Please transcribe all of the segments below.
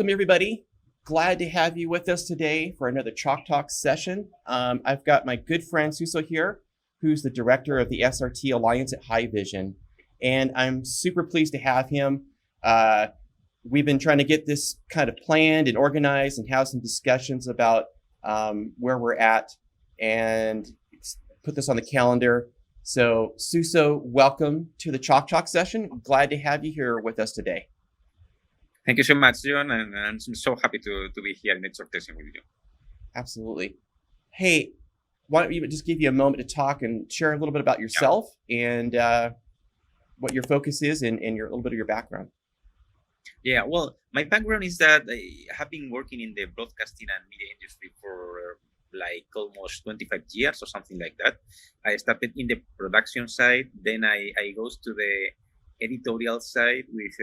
welcome everybody. Glad to have you with us today for another Chalk Talk session. I've got my good friend Suso here, who's the director of the SRT Alliance at Haivision, and I'm super pleased to have him. We've been trying to get this kind of planned and organized and have some discussions about where we're at and put this on the calendar. So Suso, welcome to the Chalk Talk session. Glad to have you here with us today. Thank you so much, John, and I'm so happy to be here in the talk session with you. Absolutely. Hey, why don't you just give you a moment to talk and share a little bit about yourself and what your focus is and a little bit of your background. Yeah, well, my background is that I have been working in the broadcasting and media industry for like almost 25 years or something like that. I started in the production side, then I goes to the editorial side with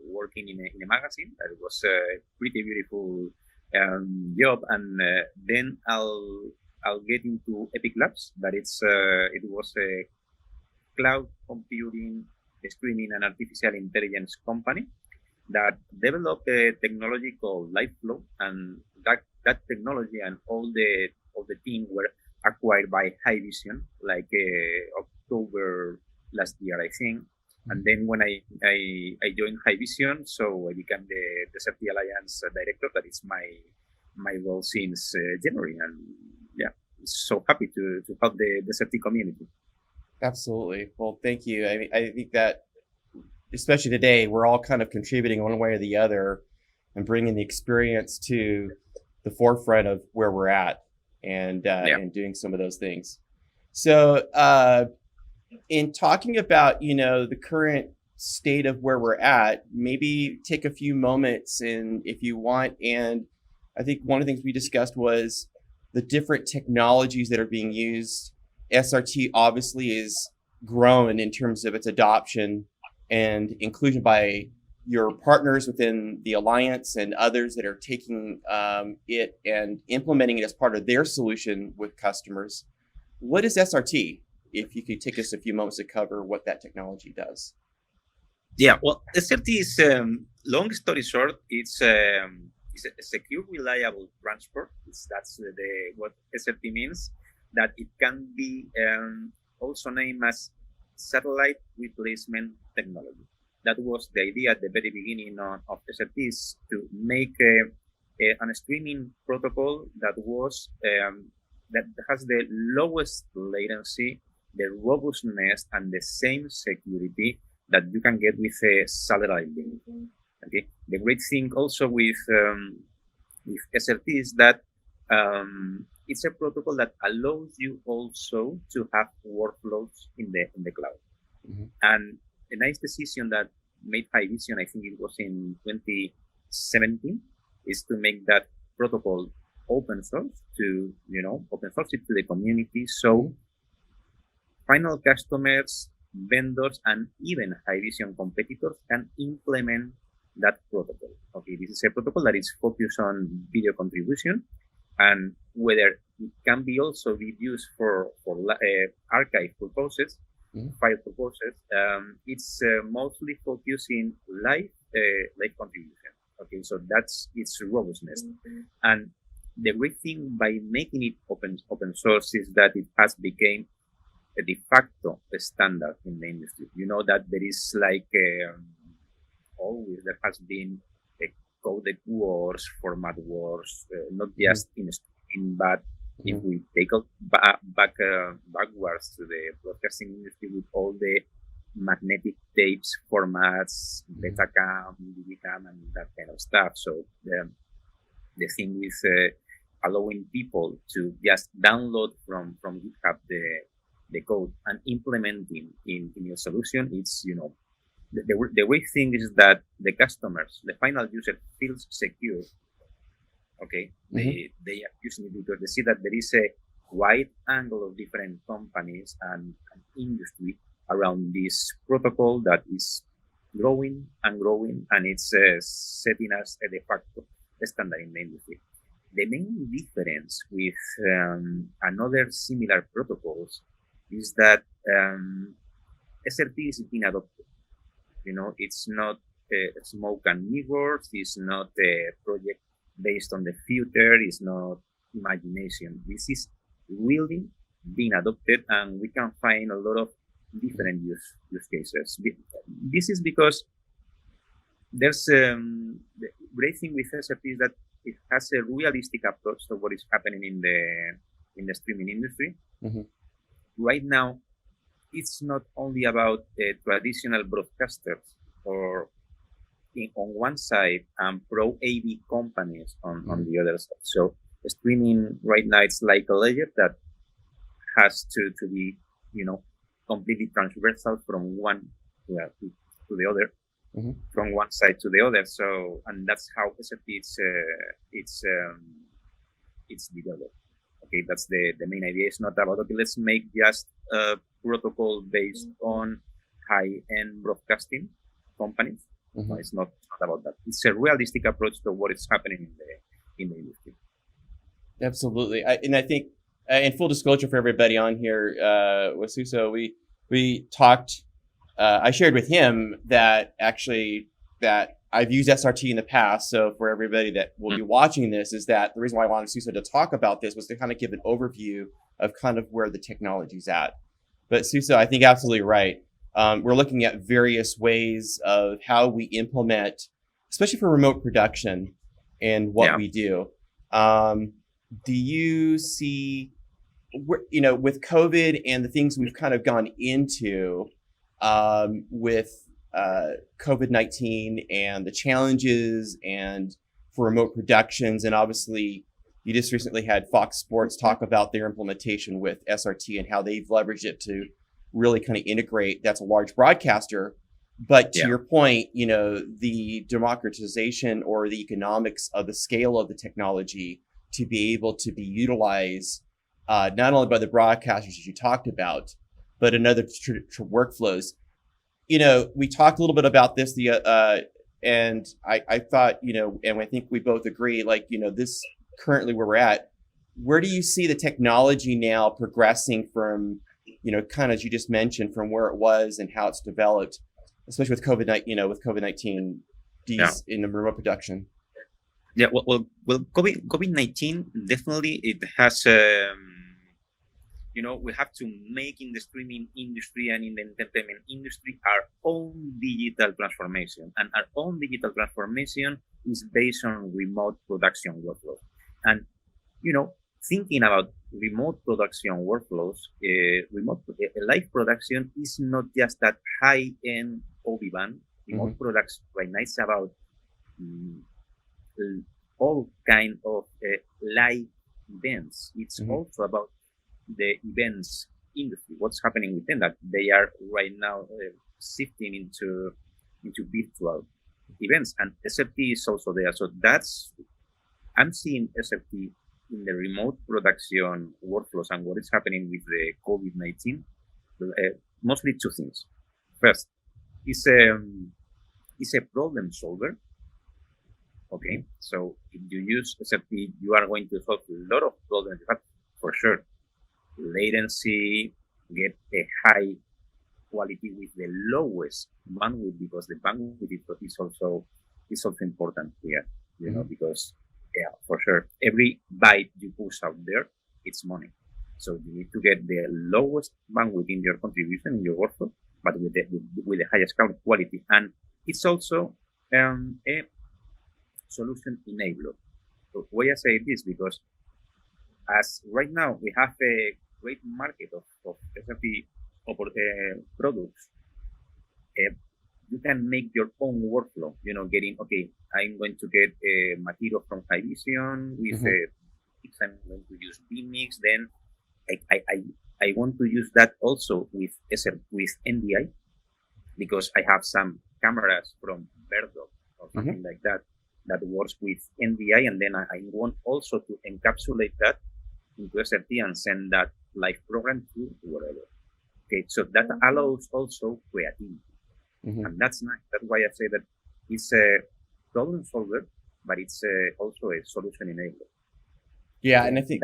working in a magazine. That was a pretty beautiful job, and then I'll get into Epic Labs. That it was a cloud computing, streaming, and artificial intelligence company that developed a technology called LiveFlow, and that technology and all the team were acquired by Haivision like October last year, I think. And then when I joined Haivision, so I became the SRT Alliance director. That is my role since January, and yeah, so happy to help the SRT community. Absolutely. Well, thank you. I mean, I think that especially today, we're all kind of contributing one way or the other and bringing the experience to the forefront of where we're at and doing some of those things. So, in talking about, the current state of where we're at, maybe take a few moments and if you want. And I think one of the things we discussed was the different technologies that are being used. SRT obviously is grown in terms of its adoption and inclusion by your partners within the Alliance and others that are taking it and implementing it as part of their solution with customers. What is SRT? If you could take us a few moments to cover what that technology does. Yeah, well, SRT is, long story short, it's a secure, reliable transport. That's what SRT means, that it can be also named as satellite replacement technology. That was the idea at the very beginning of SRT, is to make a streaming protocol that was that has the lowest latency, the robustness, and the same security that you can get with a satellite link. Okay. The great thing also with SRT is that it's a protocol that allows you also to have workflows in the cloud. Mm-hmm. And a nice decision that made Haivision, I think it was in 2017, is to make that protocol open source to it to the community. So final customers, vendors, and even Haivision competitors can implement that protocol. Okay, this is a protocol that is focused on video contribution, and whether it can be also be used for archive purposes, file purposes. It's mostly focused in live contribution. Okay, so that's its robustness. And the great thing by making it open source is that it has become a de facto standard in the industry. You know that there is always there has been a codec wars, format wars, not just in streaming, but if we take backwards to the broadcasting industry with all the magnetic tapes formats, Betacam, DVCam, and that kind of stuff. So the thing with allowing people to just download from GitHub the code and implementing in your solution, it's the great thing is that the customers, the final user, feels secure. Okay, they are using it because they see that there is a wide angle of different companies and industry around this protocol that is growing and growing, and it's setting us a de facto standard in the industry. The main difference with another similar protocols is that SRT is being adopted. It's not smoke and mirrors. It's not a project based on the future. It's not imagination. This is really being adopted, and we can find a lot of different use cases. This is because there's the great thing with SRT is that it has a realistic approach to what is happening in the streaming industry. Mm-hmm. Right now, it's not only about traditional broadcasters or on one side and pro AV companies on the other side. So streaming right now, it's like a layer that has to be, completely transversal from one to the other, from one side to the other. So, and that's how SRT it's developed. Okay, that's the main idea. It's not about, okay, let's make just a protocol based on high-end broadcasting companies. No, it's not about that. It's a realistic approach to what is happening in the industry. Absolutely. I think, in full disclosure for everybody on here, with Suso, we talked, I shared with him that I've used SRT in the past. So for everybody that will be watching this, is that the reason why I wanted Suso to talk about this was to kind of give an overview of kind of where the technology's at. But Suso, I think absolutely right. We're looking at various ways of how we implement, especially for remote production and what we do. Do you see, with COVID and the things we've kind of gone into with COVID-19 and the challenges and for remote productions, and obviously you just recently had Fox Sports talk about their implementation with SRT and how they've leveraged it to really kind of integrate. That's a large broadcaster, but to your point, the democratization or the economics of the scale of the technology to be able to be utilized not only by the broadcasters as you talked about, but in other workflows. We talked a little bit about this, and I thought, and I think we both agree, this currently where we're at, where do you see the technology now progressing from, kind of as you just mentioned, from where it was and how it's developed, especially with COVID-19, in the remote production? Yeah, well, COVID-19 definitely it has. We have to make in the streaming industry and in the entertainment industry our own digital transformation, and our own digital transformation is based on remote production workflows. And thinking about remote production workflows, live production is not just that high-end OB-band. Remote production right now is about all kind of live events. It's also about the events industry. What's happening within that? They are right now shifting into virtual events, and SRT is also there. So I'm seeing SRT in the remote production workflows and what is happening with the COVID-19. Mostly two things. First, it's a problem solver. Okay, so if you use SRT, you are going to solve a lot of problems you have, for sure. Latency, get a high quality with the lowest bandwidth, because the bandwidth is also important here, because for sure, every byte you push out there, it's money. So you need to get the lowest bandwidth in your contribution, in your workflow, but with the highest quality. And it's also a solution enabler. So why I say this, because as right now we have a great market of SRT products, you can make your own workflow. I'm going to get a material from Haivision with I'm going to use vMix. Then I want to use that also with NDI, because I have some cameras from Verdo or something like that works with NDI, and then I want also to encapsulate that into SRT and send that live program to wherever. Okay, so that allows also creativity, and that's nice. That's why I say that it's a problem solver, but it's also a solution enabler. Yeah, and I think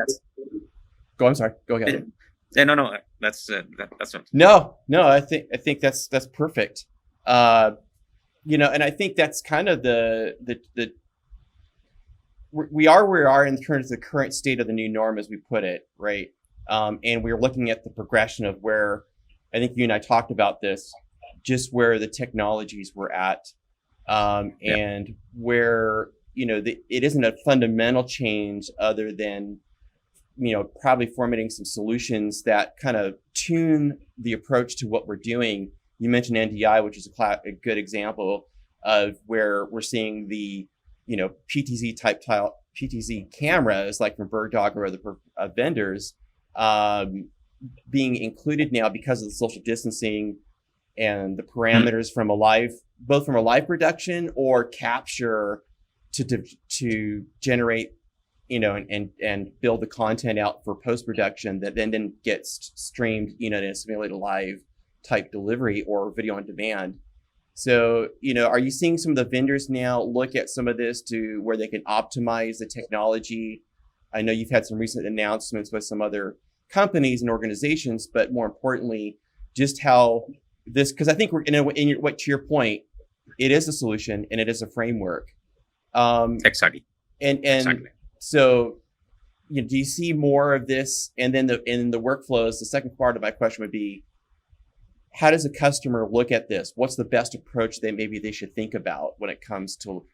go. I'm sorry. Go ahead. No. That's not. No. I think that's perfect. And I think that's kind of the we are where we are in terms of the current state of the new norm, as we put it, right? And we're looking at the progression of where, I think you and I talked about this, just where the technologies were at, and where, it isn't a fundamental change other than, probably formatting some solutions that kind of tune the approach to what we're doing. You mentioned NDI, which is a good example of where we're seeing the, PTZ cameras, like from BirdDog or other vendors, being included now because of the social distancing and the parameters from both from a live production or capture to generate, and build the content out for post-production that then gets streamed, in a simulated live type delivery or video on demand. So, are you seeing some of the vendors now look at some of this to where they can optimize the technology? I know you've had some recent announcements with some other companies and organizations, but more importantly, just how this, because I think we're to your point, it is a solution and it is a framework. Exactly. And exactly. So, do you see more of this? And then in the workflows, the second part of my question would be, how does a customer look at this? What's the best approach they should think about when it comes to,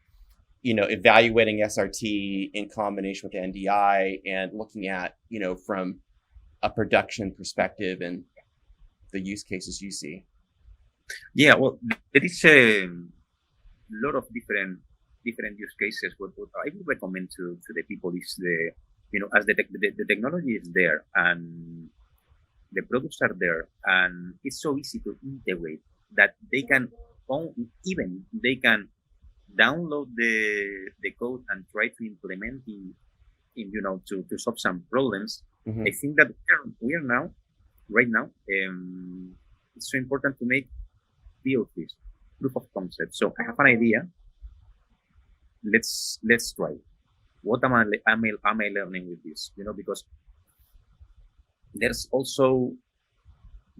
evaluating SRT in combination with NDI and looking at, from a production perspective and the use cases you see? Yeah, well, there is a lot of different use cases. What I would recommend to the people is as the technology is there and the products are there, and it's so easy to integrate that they can download the code and try to implement to solve some problems. I think that we are now, right now, it's so important to make POCs, proof of concept. So I have an idea. Let's try. What am I learning with this? Because there's also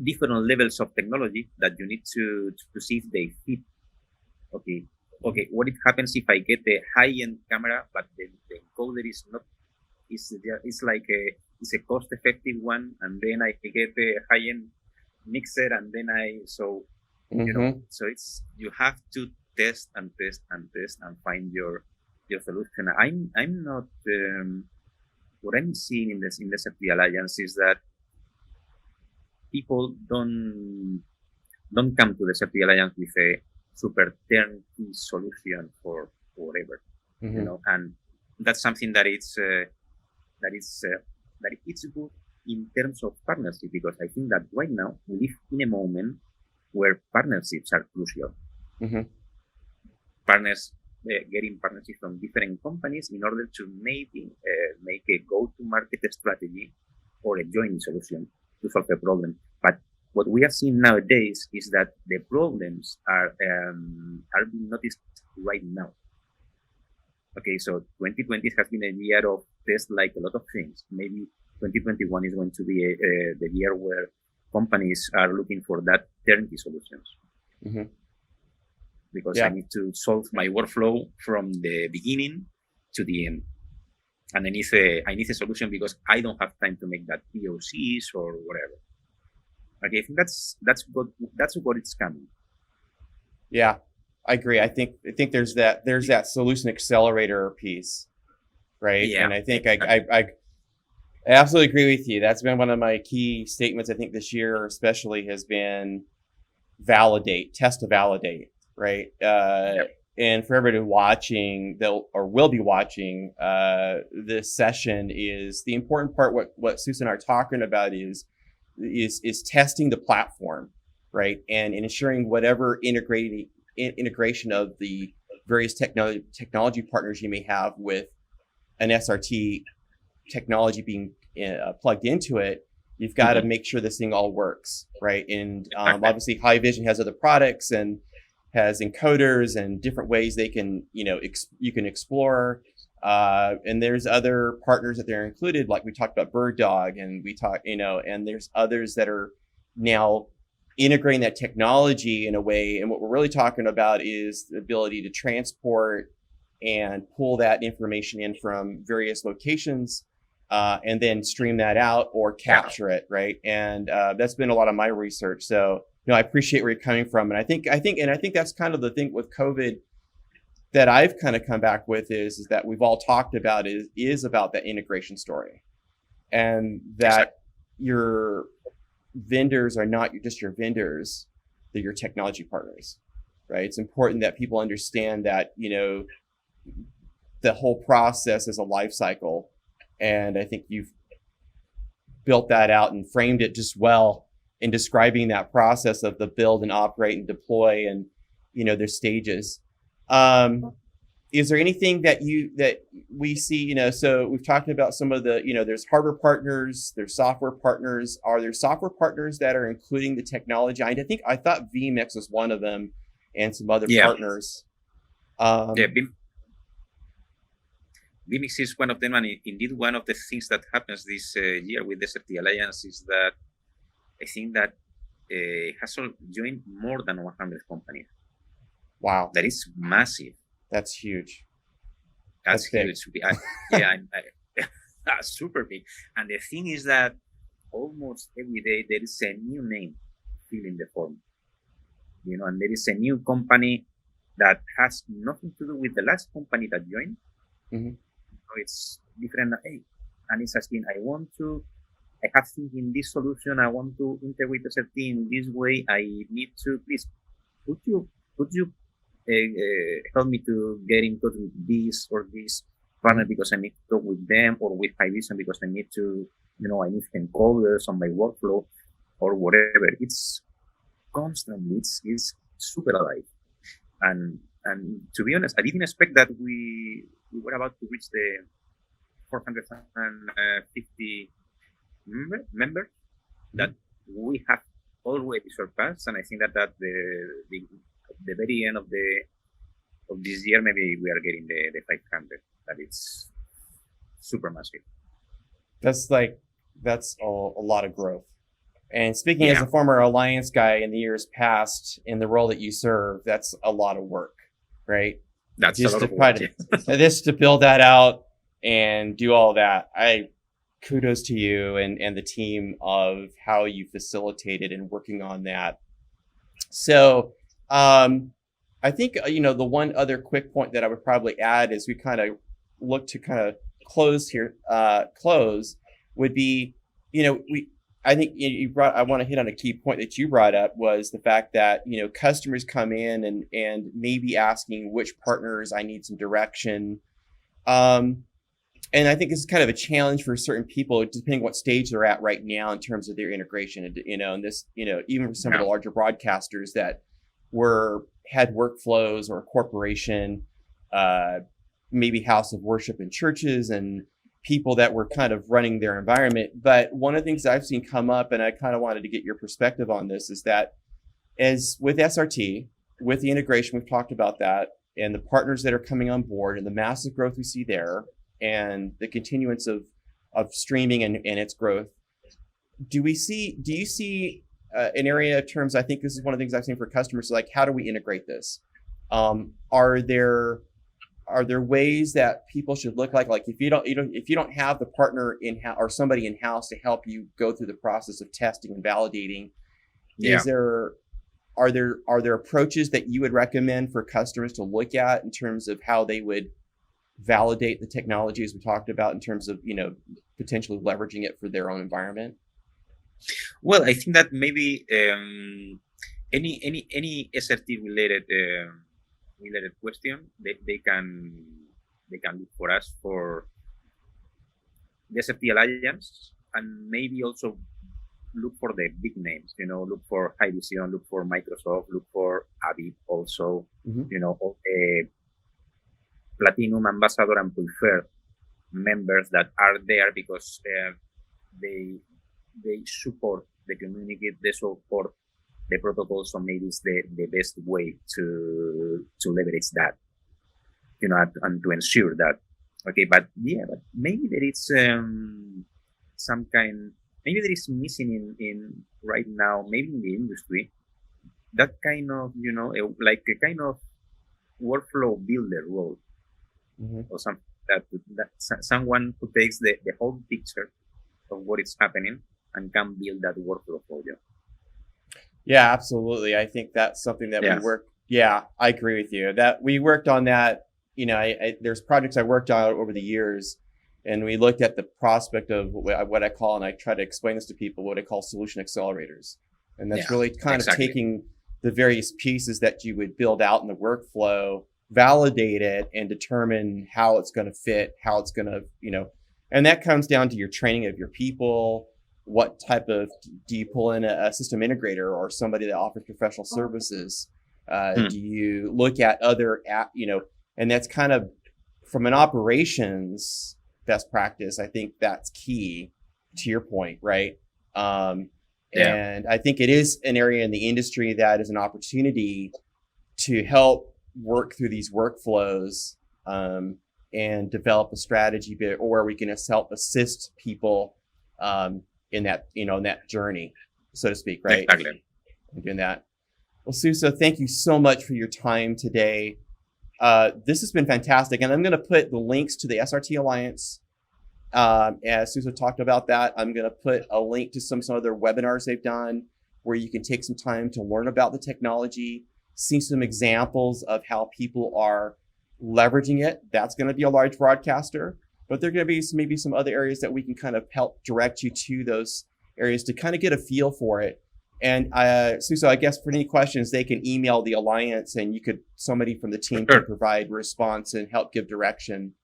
different levels of technology that you need to see if they fit. Okay. What happens if I get the high-end camera, but the encoder is not? It's like it's a cost-effective one, and then I get the high-end mixer, and then so it's, you have to test and find your solution. I'm not. What I'm seeing in the SRT Alliance is that people don't come to the SRT Alliance with a super turnkey solution for whatever, and that's something that it's good in terms of partnership, because I think that right now we live in a moment where partnerships are crucial. Getting partnerships from different companies in order to maybe make a go-to-market strategy or a joint solution to solve a problem. But what we are seeing nowadays is that the problems are being noticed right now. Okay, so 2020 has been a year of test, like a lot of things. Maybe 2021 is going to be the year where companies are looking for that turnkey solutions. Because I need to solve my workflow from the beginning to the end, and I need a solution because I don't have time to make that POCs or whatever. Okay, I think that's what it's coming. Yeah, I agree. I think there's that solution accelerator piece, right? Yeah. And I think I absolutely agree with you. That's been one of my key statements. I think this year especially has been test to validate. Right. And for everybody watching, will be watching this session, is the important part. What Suso and I are talking about is testing the platform, right, and ensuring whatever integration of the various technology partners you may have with an SRT technology being plugged into it. You've got to make sure this thing all works, right? And obviously, Haivision has other products and has encoders and different ways they can, you can explore. And there's other partners that they're included, like we talked about BirdDog, and and there's others that are now integrating that technology in a way. And what we're really talking about is the ability to transport and pull that information in from various locations, and then stream that out or capture it, right? And that's been a lot of my research. So, I appreciate where you're coming from, and I think that's kind of the thing with COVID that I've kind of come back with is that we've all talked about is about that integration story, and that your vendors are not just your vendors, they're your technology partners, right? It's important that people understand that, the whole process is a life cycle. And I think you've built that out and framed it just well in describing that process of the build and operate and deploy and, their stages. Is there anything that we see, so we've talked about some of the, there's hardware partners, there's software partners. Are there software partners that are including the technology? I thought vMix was one of them and some other partners. vMix is one of them. And indeed, one of the things that happens this year with the SRT Alliance is that I think that has joined more than 100 companies. Wow. That is massive. That's huge. That's huge. Super big. And the thing is that almost every day there is a new name filling the form. And there is a new company that has nothing to do with the last company that joined. Mm-hmm. It's different. Hey, and it's asking, I have thinking this solution. I want to integrate SRT in this way. I need to, please, could you help me to get in touch with this or this partner because I need to talk with them, or with Haivision because I need to, I need encoders on my workflow or whatever. It's constantly, it's super alive. And to be honest, I didn't expect that we were about to reach the 450 members that we have already surpassed. And I think that the very end of this year, maybe we are getting the 500. That it's super massive. That's a lot of growth. And speaking as a former Alliance guy in the years past, in the role that you serve, that's a lot of work, right? That's just a lot of work. Just to build that out and do all that. Kudos to you and the team of how you facilitated and working on that. So, I think, the one other quick point that I would probably add as we kind of look to kind of close would be, I think I want to hit on a key point that you brought up was the fact that, customers come in and maybe asking which partners I need some direction. And I think it's kind of a challenge for certain people, depending what stage they're at right now in terms of their integration, and this, even for some of the larger broadcasters that had workflows or a corporation, maybe house of worship in churches and people that were kind of running their environment. But one of the things I've seen come up, and I kind of wanted to get your perspective on this, is that as with SRT, with the integration, we've talked about that, and the partners that are coming on board and the massive growth we see there and the continuance of streaming and its growth. Do you see an area of terms? I think this is one of the things I've seen for customers, like, how do we integrate this? Are there ways that people should look like if you don't have the partner in-house or somebody in-house to help you go through the process of testing and validating, are there approaches that you would recommend for customers to look at in terms of how they would validate the technology, as we talked about, in terms of potentially leveraging it for their own environment? Well, I think that maybe any SRT related question, they can look for us for the SRT Alliance, and maybe also look for the big names. Look for Haivision, look for Microsoft, look for Avid also. Platinum, Ambassador, and Preferred members that are there because they support the community, they support the protocol, so maybe it's the best way to leverage that, and to ensure that. Okay, but maybe there is some kind maybe there is missing in right now, maybe in the industry, that kind of, like a kind of workflow builder role, or something someone who takes the whole picture of what is happening and can build that workflow for you. Yeah, absolutely. I think that's something that we work. Yeah, I agree with you that we worked on that. There's projects I worked on over the years, and we looked at the prospect of what I call, and I try to explain this to people, what I call solution accelerators. And that's really kind of taking the various pieces that you would build out in the workflow, validate it, and determine how it's going to fit, how it's going to, and that comes down to your training of your people. What type of, do you pull in a system integrator or somebody that offers professional services? Do you look at other, and that's kind of from an operations best practice. I think that's key to your point, right? And I think it is an area in the industry that is an opportunity to help work through these workflows and develop a strategy where we can help assist people in that, in that journey, so to speak, right? Exactly. Doing that. Well, Suso, thank you so much for your time today. This has been fantastic. And I'm going to put the links to the SRT Alliance. As Suso talked about that, I'm going to put a link to some other webinars they've done where you can take some time to learn about the technology, see some examples of how people are leveraging it. That's going to be a large broadcaster, but there are going to be maybe some other areas that we can kind of help direct you to those areas to kind of get a feel for it. And Suso, I guess for any questions, they can email the Alliance, and somebody from the team can provide response and help give direction.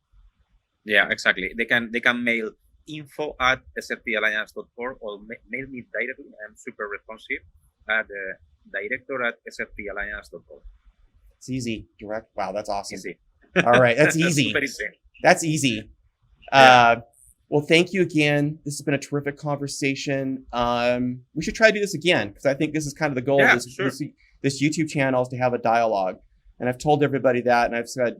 Yeah, exactly. They can mail info@srtalliance.org or mail me directly. I'm super responsive at director@srtalliance.org. It's easy. Direct. Wow, that's awesome. Easy. All right, that's easy. That's easy. Well, thank you again. This has been a terrific conversation. We should try to do this again because I think this is kind of the goal of this YouTube channel is to have a dialogue. And I've told everybody that, and I've said,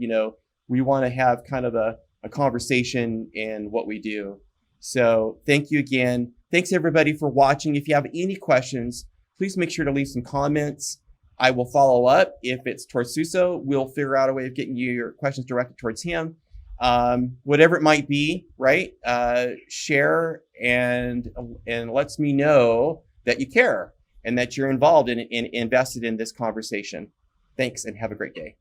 we want to have kind of a conversation in what we do. So thank you again. Thanks everybody for watching. If you have any questions, please make sure to leave some comments. I will follow up. If it's towards Suso, we'll figure out a way of getting you your questions directed towards him. Whatever it might be, right? Share and lets me know that you care and that you're involved in invested in this conversation. Thanks and have a great day.